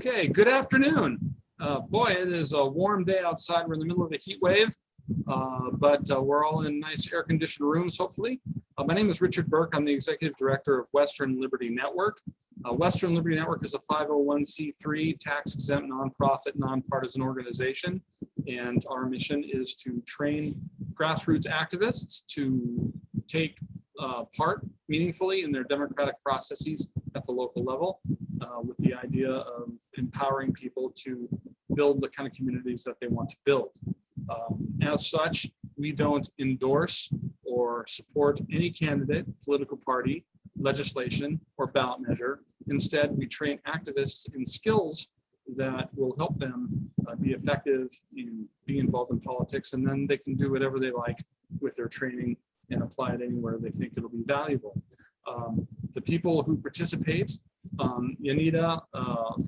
Okay, good afternoon. Boy, it is a warm day outside. We're in the middle of a heat wave, but we're all in nice air-conditioned rooms, hopefully. My name is Richard Burke. I'm the Executive Director of Western Liberty Network. Western Liberty Network is a 501c3 tax-exempt, nonprofit, nonpartisan organization, and our mission is to train grassroots activists to take part meaningfully in their democratic processes at the local level, with the idea of empowering people to build the kind of communities that they want to build. As such, we don't endorse or support any candidate, political party, legislation, or ballot measure. Instead, we train activists in skills that will help them be effective in being involved in politics, and then they can do whatever they like with their training and apply it anywhere they think it'll be valuable. The people who participate, Yanita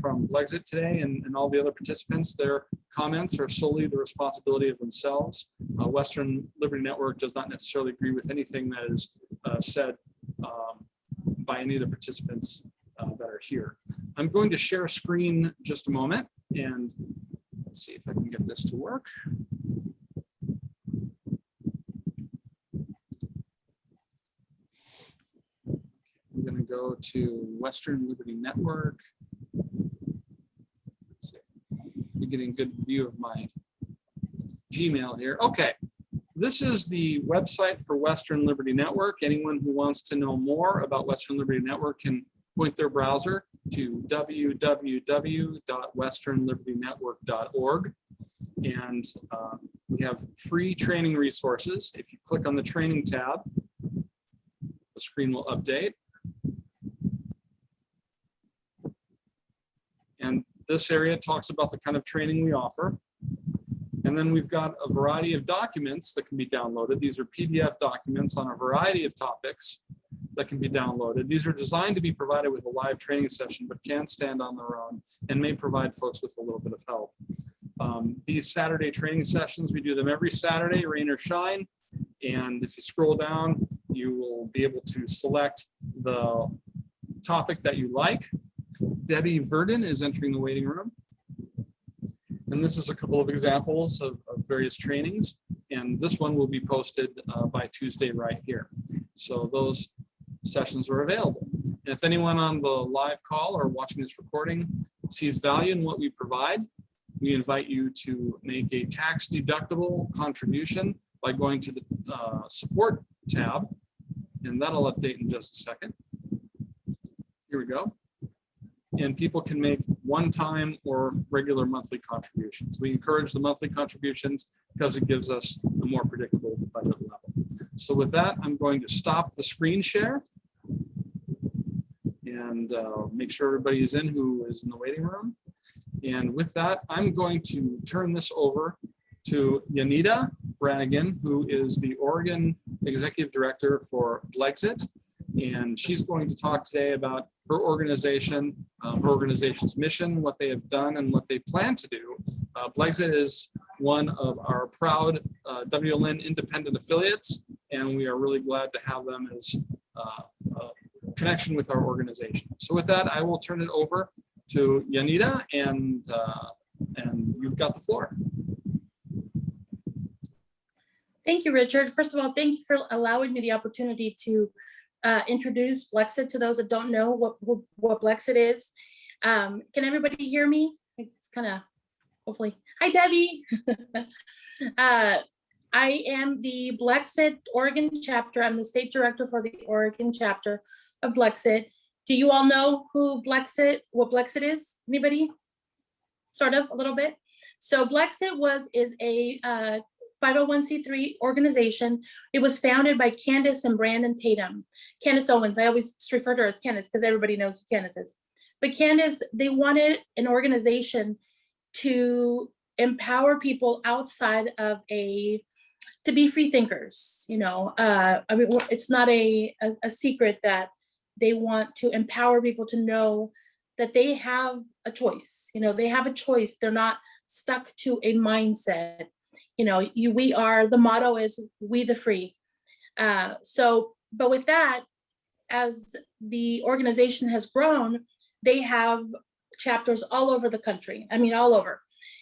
from BLExit today and all the other participants, their comments are solely the responsibility of themselves. Western Liberty Network does not necessarily agree with anything that is said by any of the participants that are here. I'm going to share a screen just a moment, and let's see if I can get this to work. I'm going to go to Western Liberty Network. Let's see. You're getting a good view of my Gmail here. Okay, this is the website for Western Liberty Network. Anyone who wants to know more about Western Liberty Network can point their browser to www.westernlibertynetwork.org. And we have free training resources. If you click on the training tab, the screen will update. And this area talks about the kind of training we offer. And then we've got a variety of documents that can be downloaded. These are PDF documents on a variety of topics that can be downloaded. These are designed to be provided with a live training session, but can stand on their own and may provide folks with a little bit of help. These Saturday training sessions, we do them every Saturday, rain or shine. And if you scroll down, you will be able to select the topic that you like. Debbie Verdon is entering the waiting room. And this is a couple of examples of various trainings. And this one will be posted by Tuesday right here. So those sessions are available. And if anyone on the live call or watching this recording sees value in what we provide, we invite you to make a tax-deductible contribution by going to the support tab. And that'll update in just a second. Here we go. And people can make one-time or regular monthly contributions. We encourage the monthly contributions because it gives us a more predictable budget level. So with that, I'm going to stop the screen share and make sure everybody is in who is in the waiting room. And with that, I'm going to turn this over to Yanita Brannigan, who is the Oregon Executive Director for BLExit. And she's going to talk today about her organization, her organization's mission, what they have done, and what they plan to do. BLExit is one of our proud WLN independent affiliates, and we are really glad to have them as a connection with our organization. So with that, I will turn it over to Yanita, and you've got the floor. Thank you, Richard. First of all, thank you for allowing me the opportunity to introduce BLExit to those that don't know what BLExit is. Can everybody hear me? It's kind of, hopefully. Hi, Debbie. I am the BLExit Oregon chapter. I'm the state director for the Oregon chapter of BLExit. Do you all know what BLExit is? Anybody? Sort of, a little bit. So BLExit is a 501c3 organization. It was founded by Candace and Brandon Tatum. Candace Owens, I always refer to her as Candace because everybody knows who Candace is. But Candace, they wanted an organization to empower people outside of to be free thinkers. You know, I mean, it's not a secret that they want to empower people to know that they have a choice. You know, they have a choice. They're not stuck to a mindset. You know, the motto is we the free. But with that, as the organization has grown, they have chapters all over the country. I mean, all over.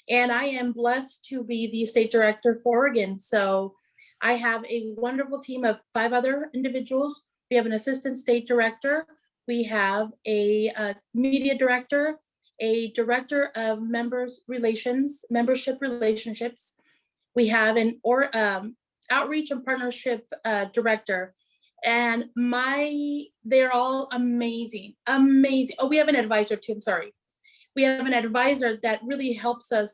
And I am blessed to be the state director for Oregon. So I have a wonderful team of 5 other individuals. We have an assistant state director. We have a media director, a director of membership relationships. We have an outreach and partnership director. And they're all amazing, amazing. Oh, we have an advisor too, I'm sorry. We have an advisor that really helps our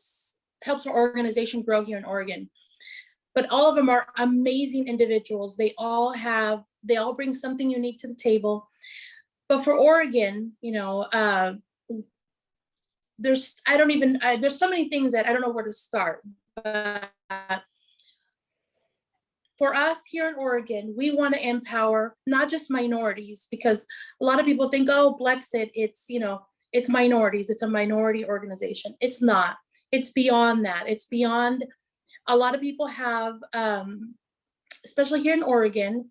organization grow here in Oregon. But all of them are amazing individuals. They all bring something unique to the table. But for Oregon, there's so many things that I don't know where to start. But for us here in Oregon, we want to empower not just minorities, because a lot of people think, oh, BLexit, it's minorities, it's a minority organization. It's not. It's beyond that. It's beyond. A lot of people have, especially here in Oregon,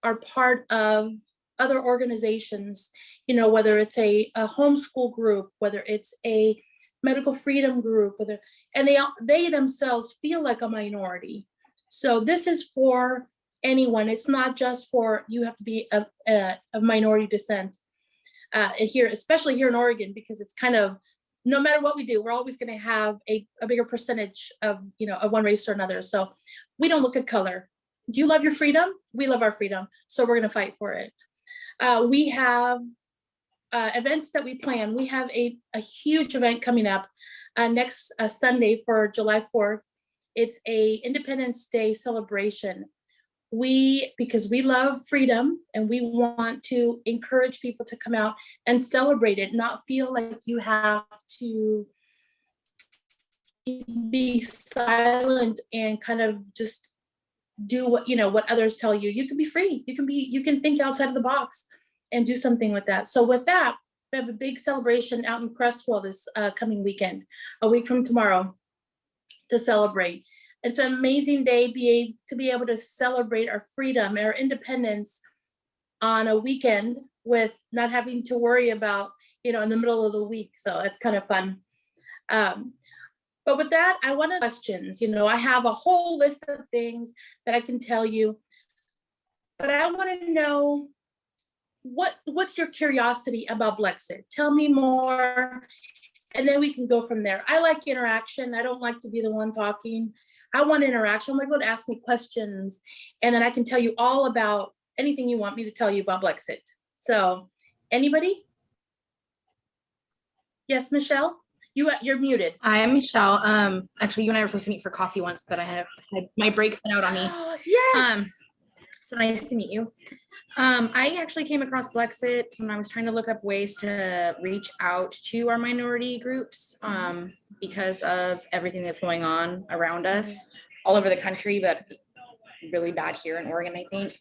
are part of other organizations, whether it's a homeschool group, whether it's a medical freedom group, and they themselves feel like a minority. So this is for anyone. It's not just for, you have to be of minority descent here, especially here in Oregon, because it's kind of, no matter what we do, we're always going to have a bigger percentage of one race or another. So we don't look at color. Do you love your freedom? We love our freedom. So we're going to fight for it. We have events that we plan. We have a huge event coming up next Sunday for July 4th. It's a Independence Day celebration. Because we love freedom and we want to encourage people to come out and celebrate it, not feel like you have to be silent and kind of just do what others tell you. You can be free. You can think outside of the box and do something with that. So with that, we have a big celebration out in Crestwell this coming weekend, a week from tomorrow, to celebrate. It's an amazing day to be able to celebrate our freedom, our independence on a weekend with not having to worry about, in the middle of the week. So it's kind of fun. But with that, I want to questions. I have a whole list of things that I can tell you, but I want to know what's your curiosity about BLexit? Tell me more, and then we can go from there. I like interaction. I don't like to be the one talking. I want interaction. I want people to ask me questions, and then I can tell you all about anything you want me to tell you about BLexit. So, anybody? Yes, Michelle? You're muted. I'm Michelle. Actually, you and I were supposed to meet for coffee once, but I had my breaks went out on me. Yes. So nice to meet you. I actually came across BLexit when I was trying to look up ways to reach out to our minority groups because of everything that's going on around us all over the country, but really bad here in Oregon, I think.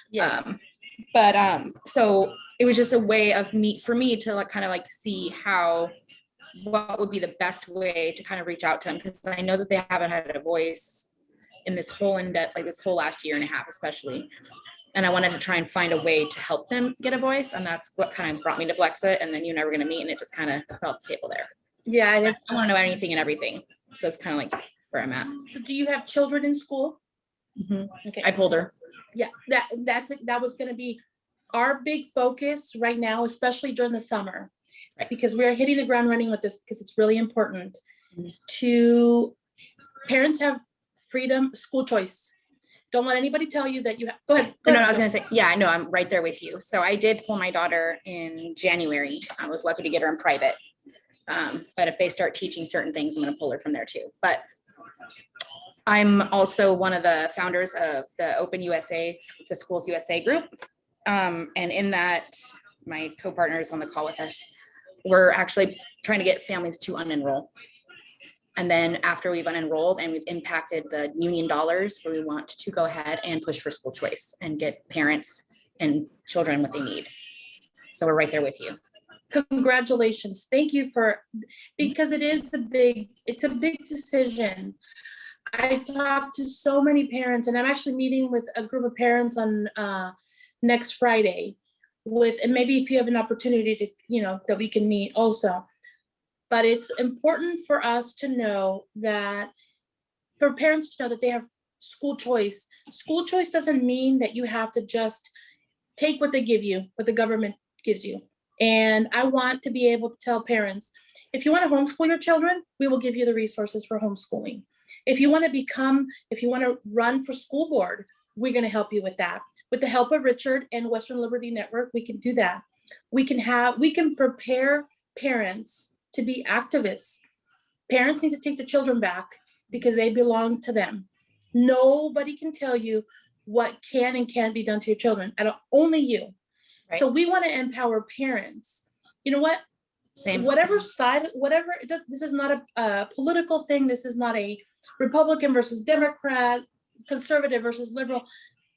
Yes. So it was just a way for me to kind of see what would be the best way to kind of reach out to them, because I know that they haven't had a voice in this whole this whole last year and a half, especially. And I wanted to try and find a way to help them get a voice. And that's what kind of brought me to BLexit. And then you and I were going to meet, and it just kind of fell off the table there. Yeah. I want to know anything and everything. So it's kind of where I'm at. Do you have children in school? Mm-hmm. Okay. I pulled her. Yeah, that was going to be our big focus right now, especially during the summer, right? Because we're hitting the ground running with this, because it's really important to parents have freedom, school choice. Don't let anybody tell you that you have. Go ahead. No, I was going to say, yeah, I know, I'm right there with you. So I did pull my daughter in January. I was lucky to get her in private. But if they start teaching certain things, I'm going to pull her from there too. But I'm also one of the founders of the Open USA, the Schools USA group. And in that, my co-partners on the call with us, we're actually trying to get families to unenroll. And then after we've unenrolled and we've impacted the union dollars, where we want to go ahead and push for school choice and get parents and children what they need. So we're right there with you. Congratulations. Thank you because it's a big decision. I've talked to so many parents, and I'm actually meeting with a group of parents on next Friday, with, and maybe if you have an opportunity to, that we can meet also. But it's important for us to know that, for parents to know that they have school choice. School choice doesn't mean that you have to just take what they give you, what the government gives you. And I want to be able to tell parents, if you want to homeschool your children, we will give you the resources for homeschooling. If you want to run for school board, we're going to help you with that. With the help of Richard and Western Liberty Network, we can do that. We can prepare parents to be activists. Parents need to take their children back because they belong to them. Nobody can tell you what can and can't be done to your children, only you. Right. So we want to empower parents. You know what? Same. Whatever side, whatever it does, this is not a political thing. This is not a Republican versus Democrat, conservative versus liberal.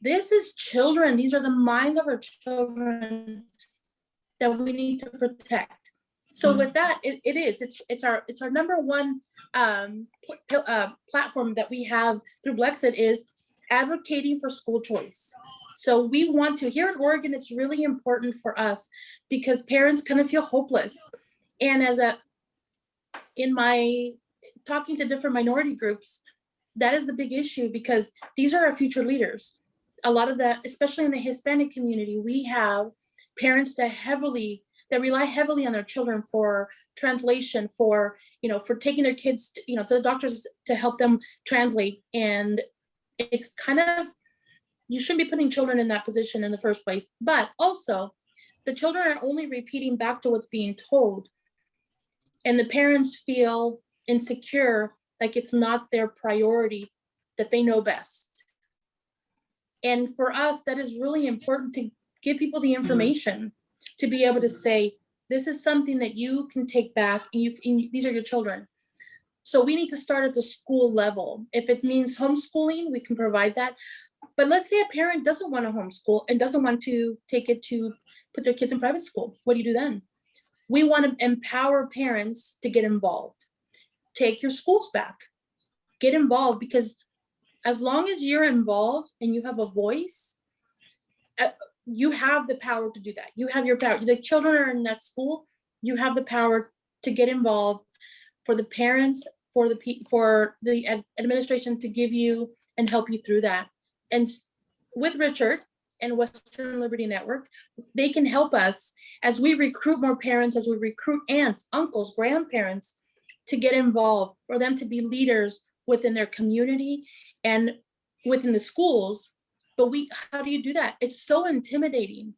This is children. These are the minds of our children that we need to protect. So with that, it's our number one platform that we have through BLExit is advocating for school choice. So we want to, here in Oregon, it's really important for us because parents kind of feel hopeless. And in my talking to different minority groups, that is the big issue because these are our future leaders. A lot of that, especially in the Hispanic community, we have parents that rely heavily on their children for translation, for taking their kids to the doctors to help them translate. And it's kind of, you shouldn't be putting children in that position in the first place. But also, the children are only repeating back to what's being told. And the parents feel insecure, like it's not their priority, that they know best. And for us, that is really important to give people the information to be able to say, this is something that you can take back and these are your children. So we need to start at the school level. If it means homeschooling, we can provide that. But let's say a parent doesn't want to homeschool and doesn't want to take it to put their kids in private school. What do you do then? We want to empower parents to get involved. Take your schools back. Get involved, because as long as you're involved and you have a voice, you have the power to do that. You have your power. The children are in that school. You have the power to get involved, for the parents, for the administration to give you and help you through that. And with Richard and Western Liberty Network, they can help us as we recruit more parents, as we recruit aunts, uncles, grandparents to get involved, for them to be leaders within their community and within the schools. But how do you do that? It's so intimidating.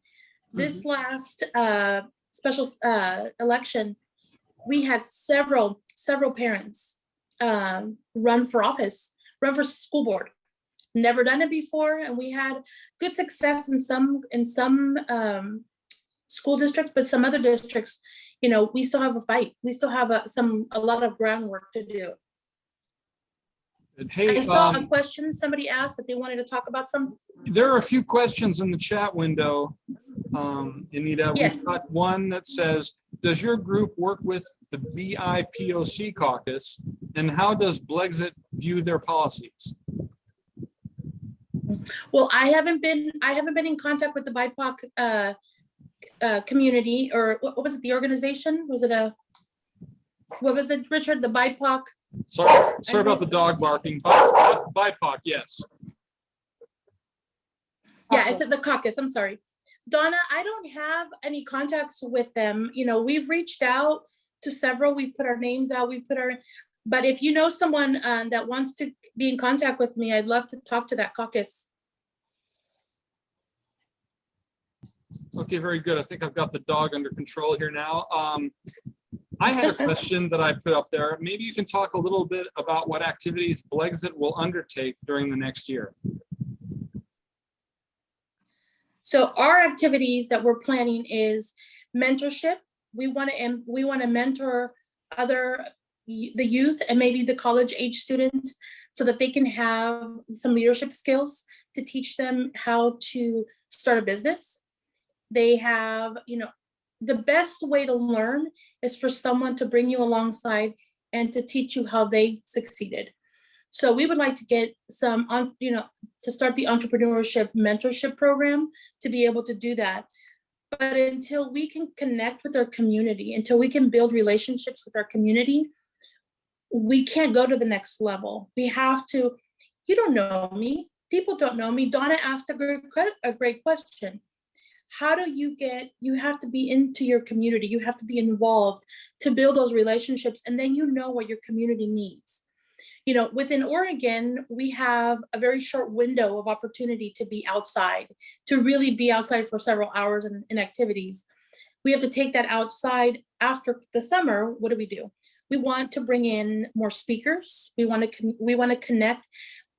This last special election, we had several parents run for office, run for school board. Never done it before, and we had good success in some school districts, but some other districts, we still have a fight. We still have a lot of groundwork to do. Hey, I saw a question somebody asked that they wanted to talk about some. There are a few questions in the chat window, Anita. Yes. We've got one that says, does your group work with the BIPOC caucus, and how does BLExit view their policies? Well, I haven't been in contact with the BIPOC community, or what was it? The organization? What was it, Richard? The BIPOC. Sorry about the dog barking. BIPOC, yes. Yeah, I said the caucus. I'm sorry, Donna. I don't have any contacts with them. We've reached out to several. We've put our names out. But if you know someone that wants to be in contact with me, I'd love to talk to that caucus. Okay, very good. I think I've got the dog under control here now. I had a question that I put up there. Maybe you can talk a little bit about what activities BLExit will undertake during the next year. So our activities that we're planning is mentorship. We want to mentor the youth and maybe the college age students, so that they can have some leadership skills to teach them how to start a business. They have, the best way to learn is for someone to bring you alongside and to teach you how they succeeded. So we would like to get some, to start the entrepreneurship mentorship program to be able to do that. But until we can connect with our community, until we can build relationships with our community, we can't go to the next level. We have to, you don't know me. People don't know me. Donna asked a great question. How do you have to be into your community. You have to be involved to build those relationships. And then you know what your community needs. You know, within Oregon, we have a very short window of opportunity to be outside, to really be outside for several hours in activities. We have to take that outside after the summer. What do? We want to bring in more speakers. We want to connect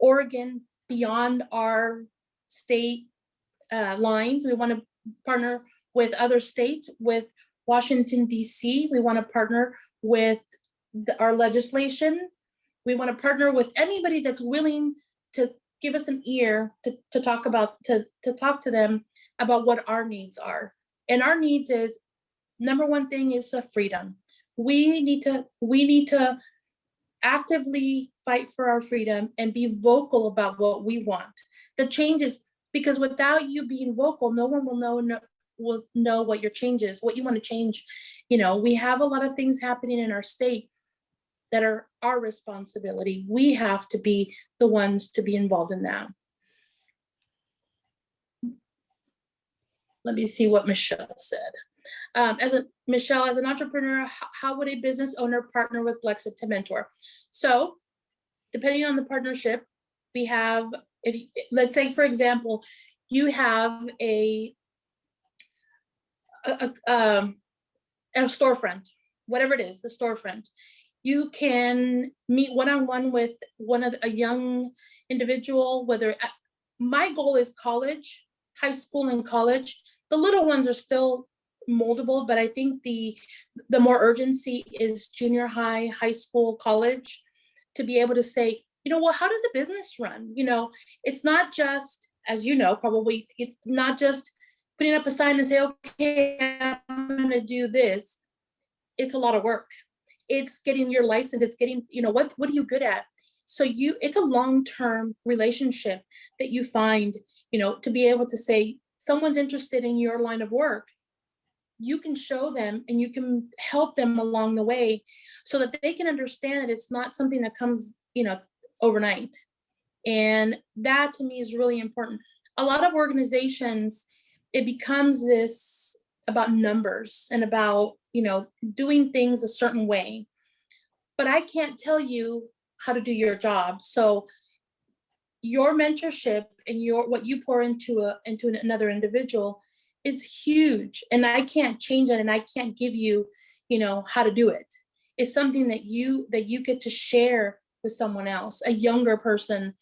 Oregon beyond our state lines. We want to partner with other states, with Washington, D.C. We want to partner with our legislation. We want to partner with anybody that's willing to give us an ear to talk to them about what our needs are. And our needs is, number one thing is freedom. We need to actively fight for our freedom and be vocal about what we want. The changes, because without you being vocal, no one will know what your change is, what you want to change. You know, we have a lot of things happening in our state that are our responsibility. We have to be the ones to be involved in that. Let me see what Michelle said. Michelle, as an entrepreneur, how would a business owner partner with BRANNIGAN to mentor? So, depending on the partnership, we have, let's say, for example, you have a storefront, whatever it is, the storefront. You can meet one-on-one with a young individual, my goal is college, high school and college. The little ones are still moldable, but I think the more urgency is junior high, high school, college, to be able to say, you know, well, how does a business run? You know, it's not just, as you know, probably, it's not just putting up a sign and say, okay, I'm gonna do this. It's a lot of work. It's getting your license, it's getting, you know, what are you good at? So it's a long-term relationship that you find, you know, to be able to say, someone's interested in your line of work, you can show them and you can help them along the way so that they can understand that it's not something that comes, you know, overnight. And that to me is really important. A lot of organizations, it becomes this about numbers and about, you know, doing things a certain way, but I can't tell you how to do your job. So your mentorship and what you pour into another individual is huge, and I can't change it, and I can't give you, you know, how to do it. It's something that you get to share with someone else, a younger person.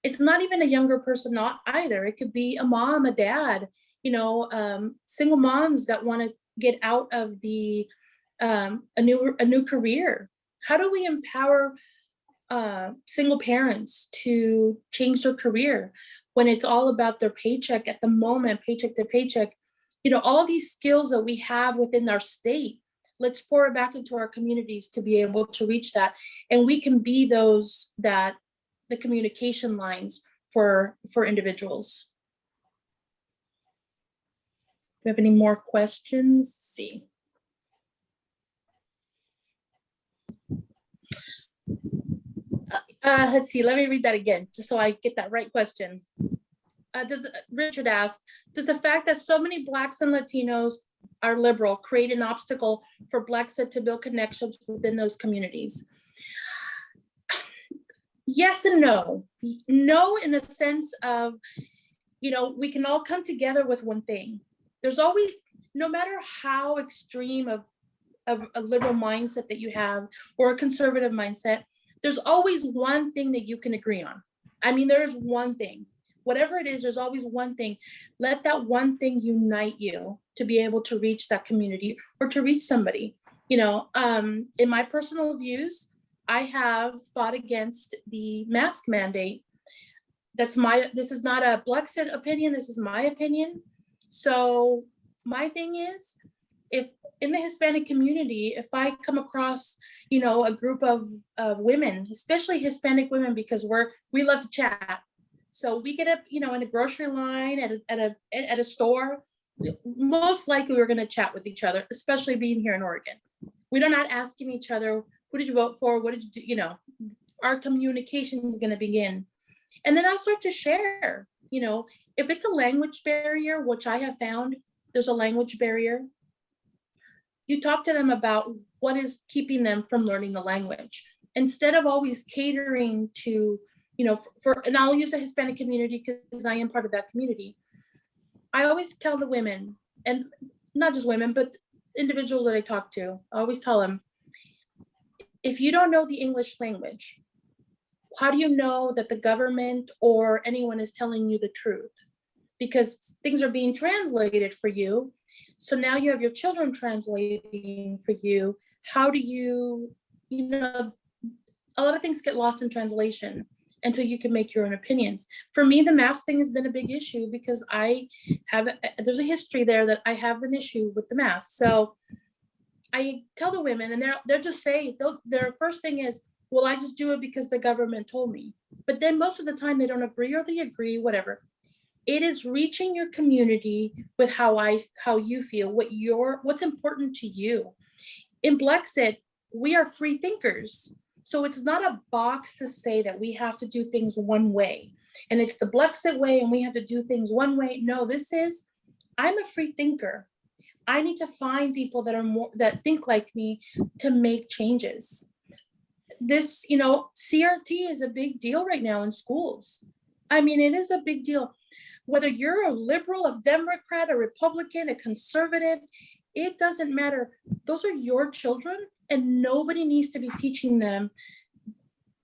It's not even a younger person, not either. It could be a mom, a dad, you know, single moms that want to get out of a new career. How do we empower single parents to change their career when it's all about their paycheck at the moment, paycheck to paycheck? You know, all these skills that we have within our state, let's pour it back into our communities to be able to reach that. And we can be the communication lines for individuals. Do you have any more questions? Let's see. Let's see, let me read that again, just so I get that right question. Richard asked, does the fact that so many Blacks and Latinos are liberal create an obstacle for BRANNIGAN to build connections within those communities? Yes and no. No, in the sense of, you know, we can all come together with one thing. There's always, no matter how extreme of a liberal mindset that you have or a conservative mindset, there's always one thing that you can agree on. I mean, there's one thing. Whatever it is, there's always one thing. Let that one thing unite you to be able to reach that community or to reach somebody. You know, in my personal views, I have fought against the mask mandate. This is not a BRANNIGAN opinion, this is my opinion. So my thing is, if in the Hispanic community, if I come across, you know, a group of women, especially Hispanic women, because we love to chat. So we get up, you know, in a grocery line at a store, most likely we're going to chat with each other, especially being here in Oregon. We're not asking each other, who did you vote for? What did you do? You know, our communication is going to begin. And then I'll start to share, you know, if it's a language barrier, which I have found there's a language barrier, you talk to them about what is keeping them from learning the language. Instead of always catering to, you know, and I'll use the Hispanic community because I am part of that community. I always tell the women, and not just women, but individuals that I talk to, I always tell them, if you don't know the English language, how do you know that the government or anyone is telling you the truth? Because things are being translated for you. So now you have your children translating for you. How do you, you know, a lot of things get lost in translation until you can make your own opinions. For me, the mask thing has been a big issue because there's a history there that I have an issue with the mask. So I tell the women, and they'll just say, their first thing is, well, I just do it because the government told me. But then most of the time they don't agree, or they agree, whatever. It is reaching your community with how you feel, what's important to you. In BLexit, we are free thinkers. So it's not a box to say that we have to do things one way. And it's the BLexit way and we have to do things one way. No, I'm a free thinker. I need to find people that think like me to make changes. This, you know, CRT is a big deal right now in schools. I mean, it is a big deal. Whether you're a liberal, a Democrat, a Republican, a conservative, it doesn't matter. Those are your children, and nobody needs to be teaching them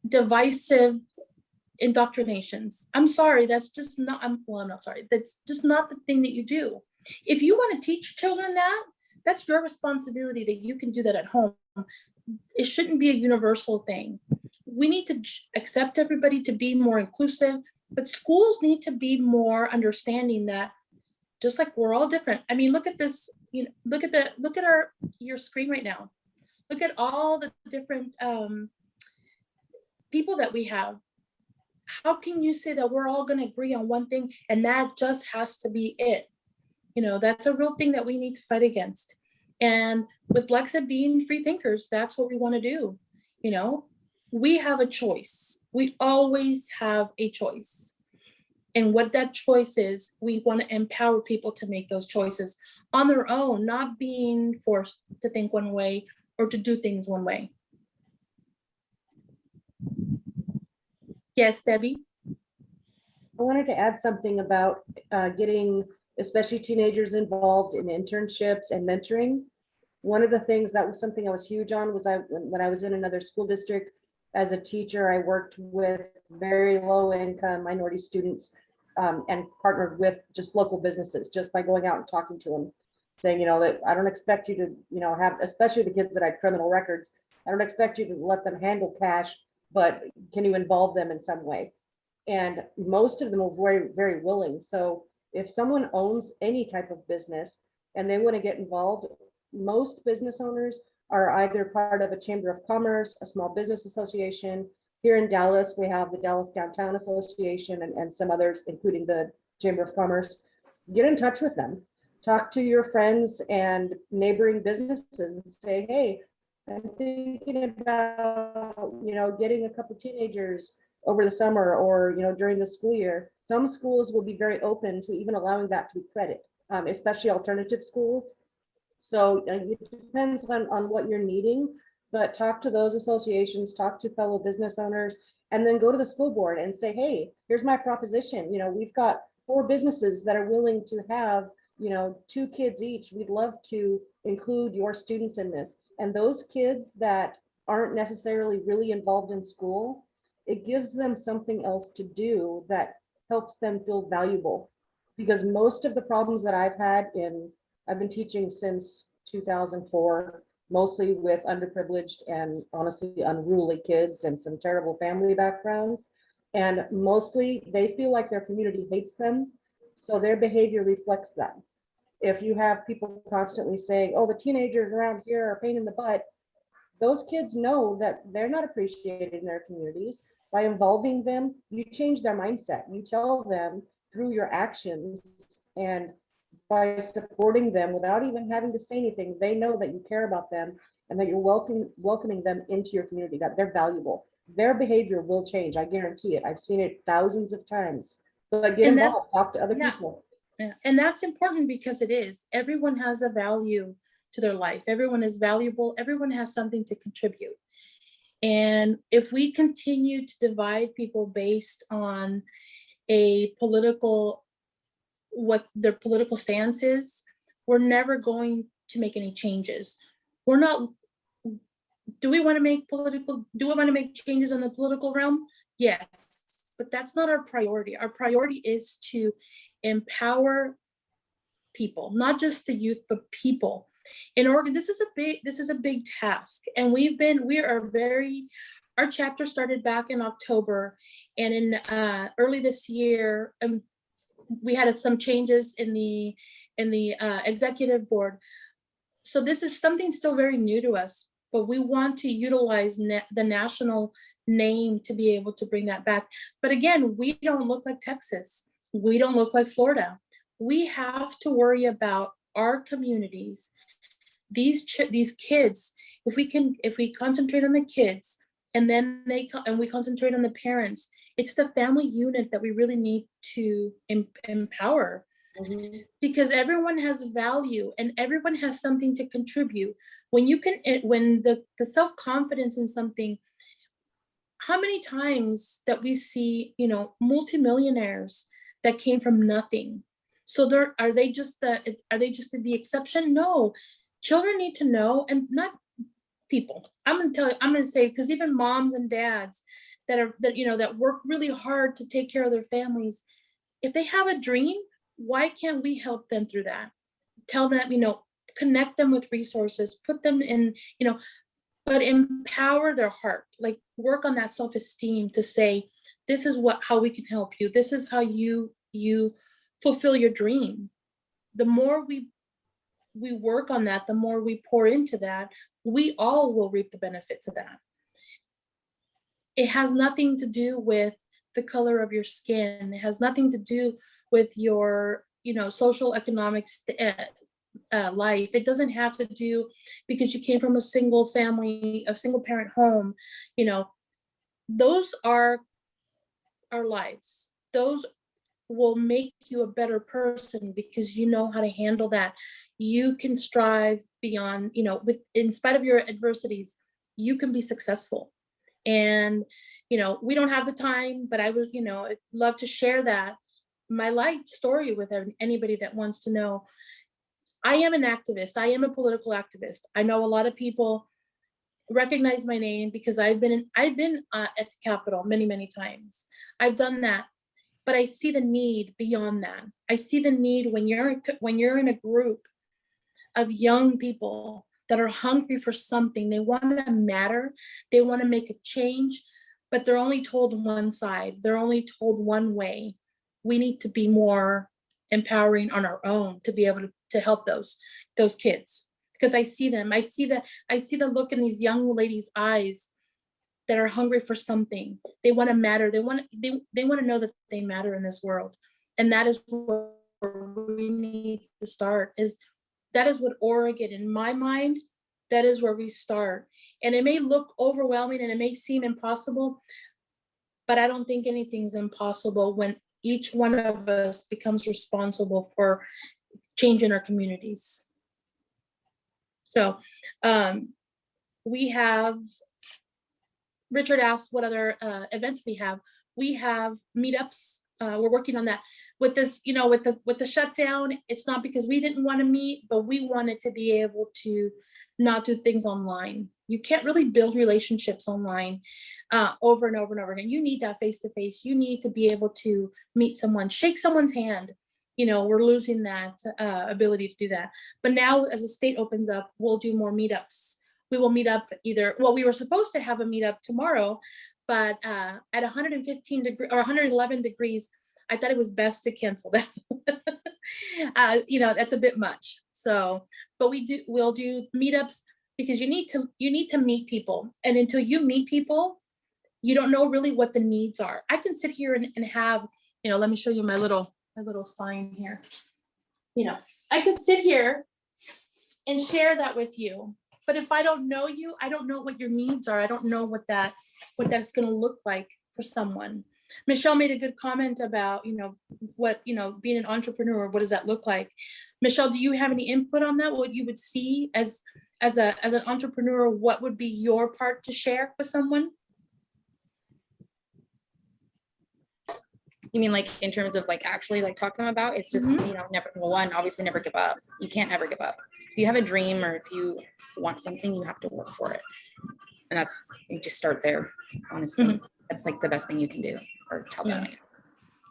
divisive indoctrinations. I'm sorry, that's just not, I'm not sorry. That's just not the thing that you do. If you want to teach children that, that's your responsibility, that you can do that at home. It shouldn't be a universal thing. We need to accept everybody, to be more inclusive, but schools need to be more understanding that just like we're all different. I mean, look at this, you know, look at your screen right now. Look at all the different people that we have. How can you say that we're all going to agree on one thing and that just has to be it? You know, that's a real thing that we need to fight against. And with BLexit being free thinkers, that's what we want to do. You know, we have a choice. We always have a choice. And what that choice is, we want to empower people to make those choices on their own, not being forced to think one way or to do things one way. Yes, Debbie? I wanted to add something about getting especially teenagers involved in internships and mentoring. One of the things that was something I was huge on was when I was in another school district as a teacher, I worked with very low income minority students and partnered with just local businesses just by going out and talking to them, saying, you know, that I don't expect you to, you know, have, especially the kids that had criminal records, I don't expect you to let them handle cash, but can you involve them in some way? And most of them were very, very willing. So if someone owns any type of business and they want to get involved, most business owners are either part of a chamber of commerce, a small business association. Here in Dallas, we have the Dallas Downtown Association and some others, including the Chamber of Commerce. Get in touch with them. Talk to your friends and neighboring businesses and say, hey, I'm thinking about, you know, getting a couple teenagers over the summer or, you know, during the school year. Some schools will be very open to even allowing that to be credit, especially alternative schools. So it depends on what you're needing, but talk to those associations, talk to fellow business owners, and then go to the school board and say, hey, here's my proposition. You know, we've got 4 businesses that are willing to have, you know, 2 kids each. We'd love to include your students in this. And those kids that aren't necessarily really involved in school, it gives them something else to do that helps them feel valuable. Because most of the problems that I've been teaching since 2004, mostly with underprivileged and honestly unruly kids and some terrible family backgrounds. And mostly they feel like their community hates them. So their behavior reflects them. If you have people constantly saying, oh, the teenagers around here are a pain in the butt, those kids know that they're not appreciated in their communities. By involving them, you change their mindset. You tell them through your actions and by supporting them without even having to say anything, they know that you care about them and that you're welcoming them into your community, that they're valuable. Their behavior will change. I guarantee it. I've seen it thousands of times. But get And that- involved, talk to other yeah. people. Yeah, and that's important because it is. Everyone has a value to their life. Everyone is valuable. Everyone has something to contribute. And if we continue to divide people based on a political, what their political stance is, we're never going to make any changes. We're not, do we want to make changes in the political realm? Yes, but that's not our priority. Our priority is to empower people, not just the youth, but people. In Oregon, this is a big task. And our chapter started back in October, and in early this year, we had some changes in the executive board. So this is something still very new to us, but we want to utilize the national name to be able to bring that back. But again, we don't look like Texas. We don't look like Florida. We have to worry about our communities, these kids. If we concentrate on the kids, and then we concentrate on the parents, it's the family unit that we really need to empower. Mhm. Because everyone has value and everyone has something to contribute. When the self-confidence in something, how many times that we see, multimillionaires that came from nothing? So are they just the exception? No, children need to know, and not people. I'm gonna say, because even moms and dads that work really hard to take care of their families, if they have a dream, why can't we help them through that? Tell them, connect them with resources, put them in, but empower their heart, like work on that self-esteem to say, this is how we can help you. This is how you fulfill your dream. The more we work on that, the more we pour into that, we all will reap the benefits of that. It has nothing to do with the color of your skin. It has nothing to do with your, social economic life. It doesn't have to do because you came from a single parent home. Those are our lives. Those will make you a better person because you know how to handle that. You can strive beyond, in spite of your adversities, you can be successful. And, we don't have the time, but I would, I'd love to share my life story with anybody that wants to know. I am an activist. I am a political activist. I know a lot of people recognize my name because I've been at the Capitol many, many times. I've done that, but I see the need beyond that. I see the need when you're in a group of young people that are hungry for something. They want to matter. They want to make a change, but they're only told one side. They're only told one way. We need to be more empowering on our own to be able to help those kids, because I see them. I see the look in these young ladies' eyes that are hungry for something. They want to matter. They want to know that they matter in this world. And that is where we need to start. That is what Oregon, in my mind, that is where we start. And it may look overwhelming and it may seem impossible, but I don't think anything's impossible when each one of us becomes responsible for changing our communities. So we have, Richard asked what other events we have. We have meetups. We're working on that. With this, with the shutdown, it's not because we didn't want to meet, but we wanted to be able to not do things online. You can't really build relationships online over and over and over again. You need that face-to-face. You need to be able to meet someone, shake someone's hand. We're losing that ability to do that. But now as the state opens up, we'll do more meetups. We will meet up we were supposed to have a meetup tomorrow, but at 115 degrees or 111 degrees, I thought it was best to cancel that. That's a bit much. So, but we'll do meetups because you need to meet people. And until you meet people, you don't know really what the needs are. I can sit here and have, let me show you my little sign here. I could sit here and share that with you. But if I don't know you, I don't know what your needs are. I don't know what that's going to look like for someone. Michelle made a good comment about, being an entrepreneur. What does that look like? Michelle, do you have any input on that? What you would see as an entrepreneur, what would be your part to share with someone? You mean like in terms of like actually like talk to them about? It's just, never, one, obviously never give up. You can't ever give up. If you have a dream or if you want something, you have to work for it. And you just start there, honestly. That's like the best thing you can do, or tell them.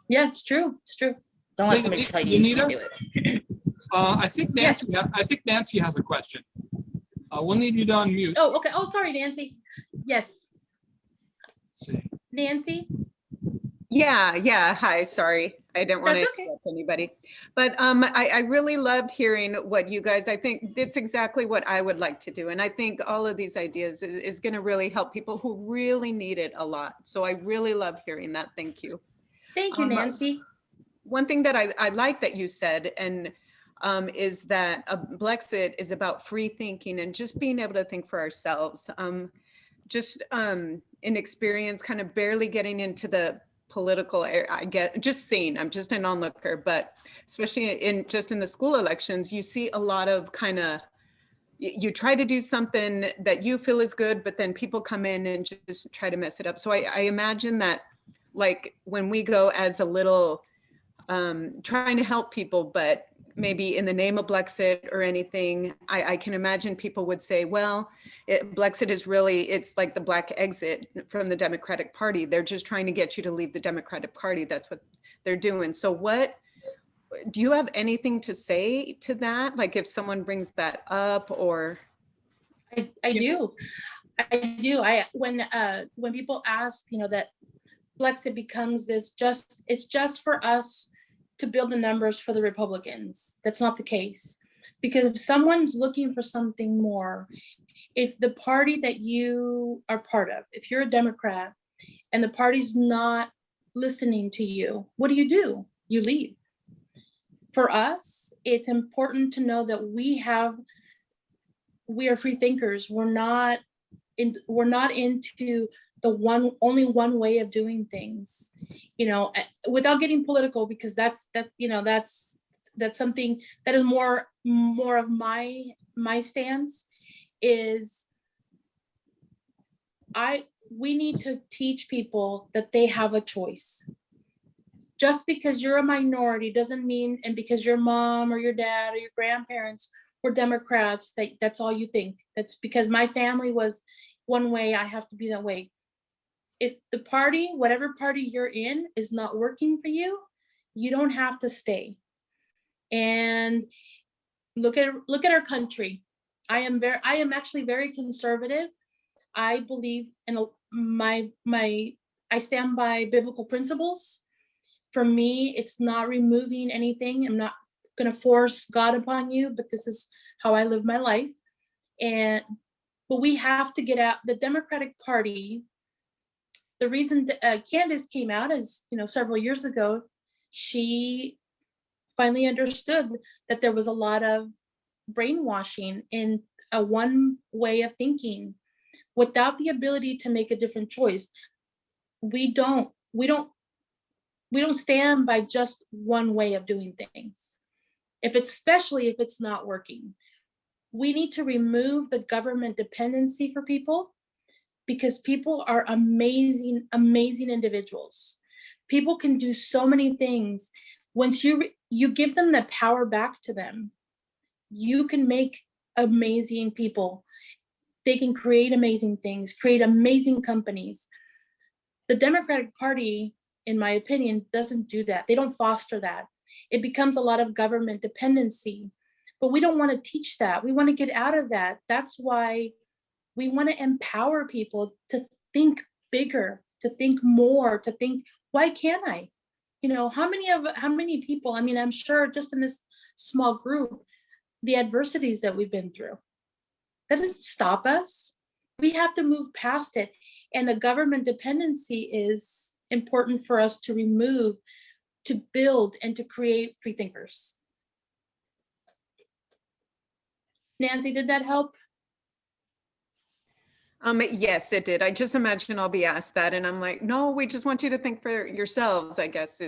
Yeah, it's true. It's true. Don't let somebody tell you you can't do it. I think Nancy has a question. We'll need you to unmute. Oh, okay. Oh, sorry, Nancy. Yes. Let's see. Nancy? Yeah. Hi, sorry. I didn't want to That's okay. interrupt anybody. But I really loved hearing what you guys, I think it's exactly what I would like to do. And I think all of these ideas is going to really help people who really need it a lot. So I really love hearing that. Thank you. Thank you, Nancy. One thing that I like that you said, and is that BLexit is about free thinking and just being able to think for ourselves. Just in experience, kind of barely getting into the political area, I'm just an onlooker, but especially in the school elections, you see a lot of kind of, you try to do something that you feel is good, but then people come in and just try to mess it up. So I imagine that, like, when we go as a little trying to help people, but maybe in the name of BLexit or anything, I can imagine people would say, well, BLexit is really, it's like the black exit from the Democratic Party. They're just trying to get you to leave the Democratic Party. That's what they're doing. So do you have anything to say to that? Like if someone brings that up, or? I do. When people ask, that BLexit becomes this it's just for us to build the numbers for the Republicans. That's not the case. Because if someone's looking for something more, if the party that you are part of, if you're a Democrat and the party's not listening to you, what do? You leave. For us, it's important to know that we are free thinkers. We're not into the only one way of doing things, without getting political, because that's something that is more of my stance is we need to teach people that they have a choice. Just because you're a minority doesn't mean, and because your mom or your dad or your grandparents were Democrats, that's all you think. That's because my family was one way, I have to be that way. If the party, whatever party you're in, is not working for you, you don't have to stay. And look at our country. I am actually very conservative. I believe in I stand by biblical principles. For me, it's not removing anything. I'm not going to force God upon you, but this is how I live my life. But we have to get out. The Democratic Party, the reason that Candace came out is, several years ago, she finally understood that there was a lot of brainwashing in a one way of thinking without the ability to make a different choice. We don't stand by just one way of doing things. Especially if it's not working. We need to remove the government dependency for people, because people are amazing individuals. People can do so many things. Once you give them the power back to them, you can make amazing people. They can create amazing things, create amazing companies. The Democratic Party, in my opinion, doesn't do that. They don't foster that. It becomes a lot of government dependency, but we don't want to teach that. We want to get out of that. That's why we want to empower people to think bigger, to think more, to think, why can't I? How many people, I'm sure just in this small group, the adversities that we've been through, that doesn't stop us. We have to move past it. And the government dependency is important for us to remove, to build and to create free thinkers. Nancy, did that help? Yes, it did. I just imagine I'll be asked that and I'm like, no, we just want you to think for yourselves, I guess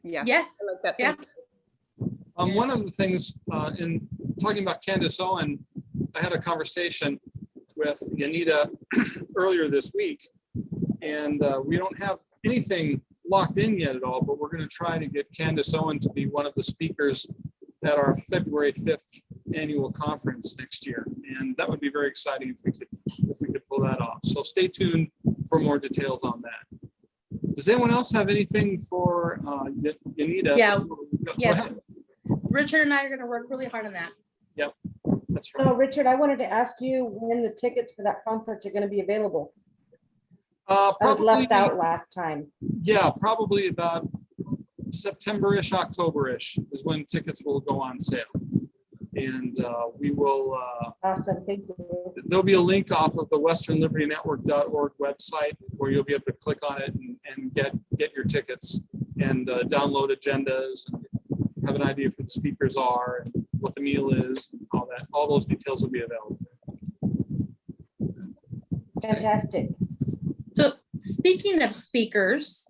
yeah. Yes. I like that. Yeah. Thank you. One of the things in talking about Candace Owen, I had a conversation with Yanita earlier this week, and we don't have anything locked in yet at all, but we're going to try to get Candace Owen to be one of the speakers at our February 5th annual conference next year. And that would be very exciting if we could pull that off. So stay tuned for more details on that. Does anyone else have anything for Yanita? Yeah. Go Yes. ahead. Richard and I are going to work really hard on that. That's right. So Richard, I wanted to ask you when the tickets for that conference are going to be available. I was left out last time. Yeah, probably about September-ish, October-ish is when tickets will go on sale. And we will, Awesome, thank you. there'll be a link off of the westernlibertynetwork.org website where you'll be able to click on it and get your tickets and download agendas and have an idea of who the speakers are and what the meal is and all that. All those details will be available. Fantastic. So speaking of speakers,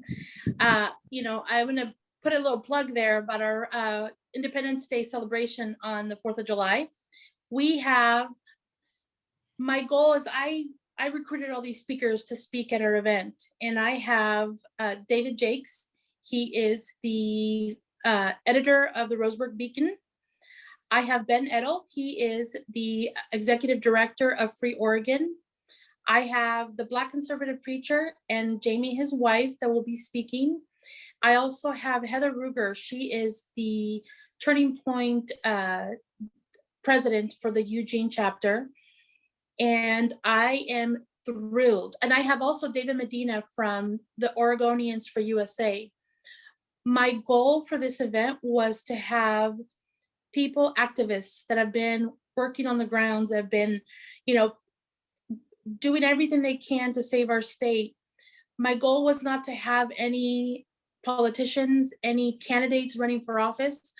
you know, I'm going to put a little plug there about our Independence Day celebration on the 4th of July. We have, my goal is I recruited all these speakers to speak at our event, and I have David Jakes. He is the editor of the Roseburg Beacon. I have Ben Edel. He is the executive director of Free Oregon. I have the Black conservative preacher and Jamie, his wife, that will be speaking. I also have Heather Ruger. She is the Turning Point president for the Eugene chapter. And I am thrilled. And I have also David Medina from the Oregonians for USA. My goal for this event was to have people, activists that have been working on the grounds, that have been, you know, doing everything they can to save our state. My goal was not to have any politicians, any candidates running for office,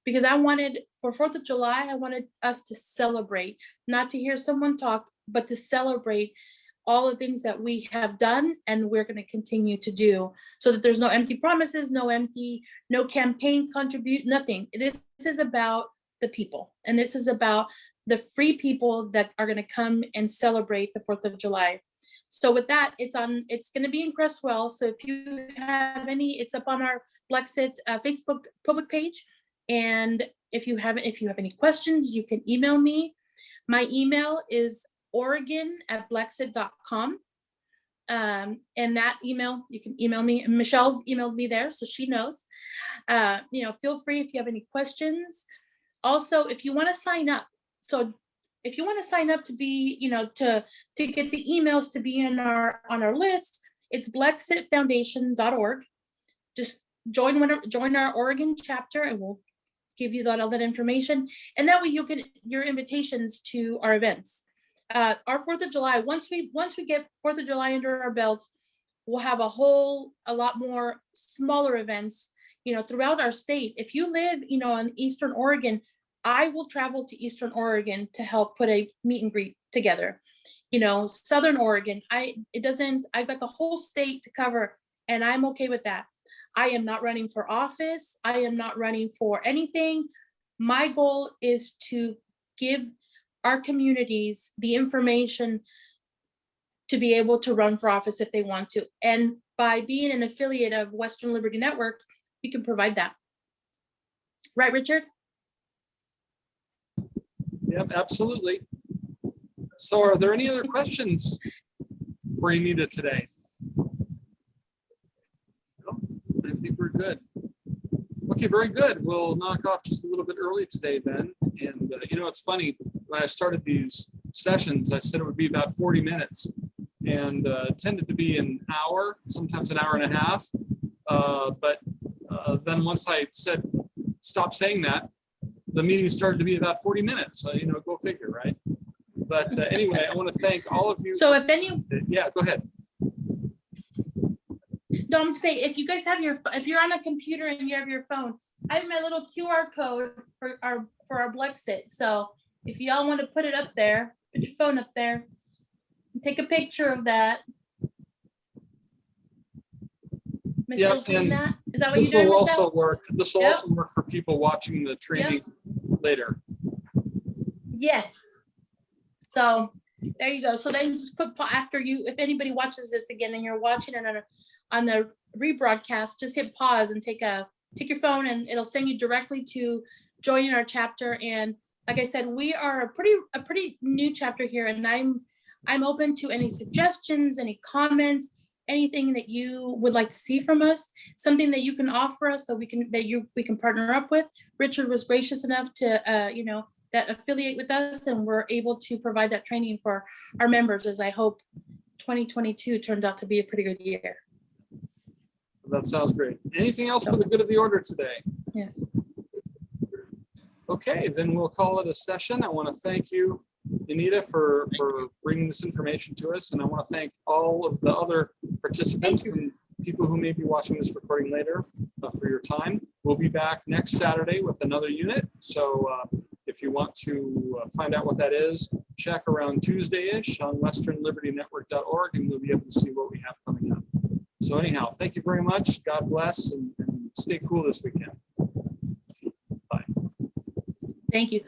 because I wanted, for 4th of July, I wanted us to celebrate, not to hear someone talk, but to celebrate all the things that we have done and we're going to continue to do, so that there's no empty promises, no campaign contribute, nothing. This is about the people, and this is about the free people that are going to come and celebrate the 4th of July. So with that, it's going to be in Crestwell. So if you have any, it's up on our BLExit Facebook public page. And if you have any questions, you can email me. My email is oregon@blexit.com. And that email, you can email me. And Michelle's emailed me there, so she knows. You know, feel free if you have any questions. Also, if you want to sign up, so if you want to sign up to be, you know, to get the emails to be on our list, it's blexitfoundation.org. Just join our Oregon chapter, and we'll give you all that information. And that way you'll get your invitations to our events. Our 4th of July, once we get 4th of July under our belts, we'll have a lot more smaller events, you know, throughout our state. If you live, you know, in Eastern Oregon, I will travel to Eastern Oregon to help put a meet and greet together. You know, Southern Oregon, I've got the whole state to cover, and I'm okay with that. I am not running for office. I am not running for anything. My goal is to give our communities the information to be able to run for office if they want to. And by being an affiliate of Western Liberty Network, we can provide that. Right, Richard? Yep, absolutely. So are there any other questions for Anita today? No, I think we're good. Okay, very good. We'll knock off just a little bit early today then. And you know, it's funny, when I started these sessions, I said it would be about 40 minutes, and it tended to be an hour, sometimes an hour and a half. But then once I said, stop saying that, the meeting started to be about 40 minutes. So, you know, go figure, right? But anyway, I want to thank all of you. So Yeah, go ahead. No, I'm saying, if you guys have if you're on a computer and you have your phone, I have my little QR code for our BLExit. So if y'all want to put it up there, put your phone up there, and take a picture of that. Michelle's doing and that? Is that what you're This will doing, also Michelle? work. This will Yep. also work for people watching the training later. Yes. So there you go. So then just put, after you, if anybody watches this again and you're watching it on the rebroadcast, just hit pause and take your phone and it'll send you directly to joining our chapter. And like I said, we are a pretty new chapter here, and I'm open to any suggestions, any comments, anything that you would like to see from us, something that you can offer us that we can partner up with. Richard was gracious enough to that affiliate with us, and we're able to provide that training for our members, as I hope 2022 turned out to be a pretty good year. That sounds great. Anything else for the good of the order today? Yeah. Okay, then we'll call it a session. I want to thank you, Anita, for bringing this information to us. And I want to thank all of the other participants and people who may be watching this recording later for your time. We'll be back next Saturday with another unit. So if you want to find out what that is, check around Tuesday-ish on westernlibertynetwork.org, and you'll be able to see what we have coming up. So anyhow, thank you very much. God bless, and stay cool this weekend. Bye. Thank you.